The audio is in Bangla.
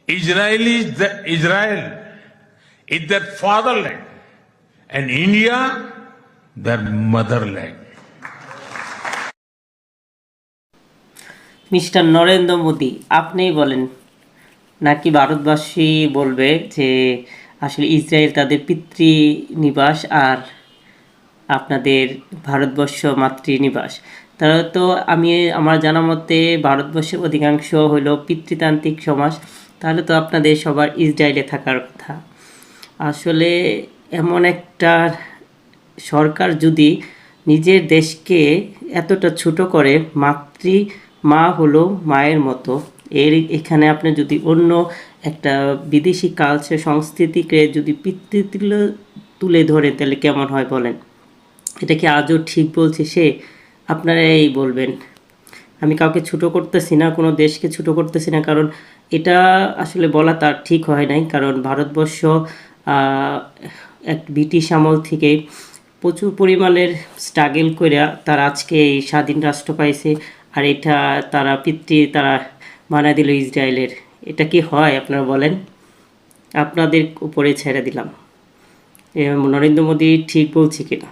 Israel is their fatherland, and India their motherland. Mister Narendra Modi, আপনিই বলেন নাকি ভারতবাসী বলবে যে আসলে ইসরায়েল তাদের পিতৃনিবাস আর আপনাদের ভারতবর্ষ মাতৃনিবাস? তাহলে তো আমি আমার জানা মতে ভারতবর্ষের অধিকাংশ হলো পিতৃতান্ত্রিক সমাজ, তাহলে তো আপনাদের সবার ইসরায়েলে থাকার কথা। আসলে এমন একটা সরকার যদি নিজের দেশকে এতটা ছোট করে, মা হলো মায়ের মতো, এখানে আপনি যদি অন্য একটা বিদেশি কালচার সংস্কৃতিকে যদি তুলে ধরে তাহলে কেমন হয় বলেন? এটা কি আজও ঠিক বলছে সে? আপনারা এই বলবেন। আমি কাউকে ছোট করতেছি না, কোনো দেশকে ছোট করতেছি না, কারণ এটা আসলে বলা তার ঠিক হয় নাই। কারণ ভারতবর্ষ এক ব্রিটিশ আমল থেকে প্রচুর পরিমাণের স্ট্রাগল করে তারা আজকে এই স্বাধীন রাষ্ট্র পাইছে, আর এটা তারা বানায় দিল ইসরায়েলের। এটা কি হয় আপনারা বলেন? আপনাদের উপরে ছেড়ে দিলাম, নরেন্দ্র মোদী ঠিক বলছে কিনা।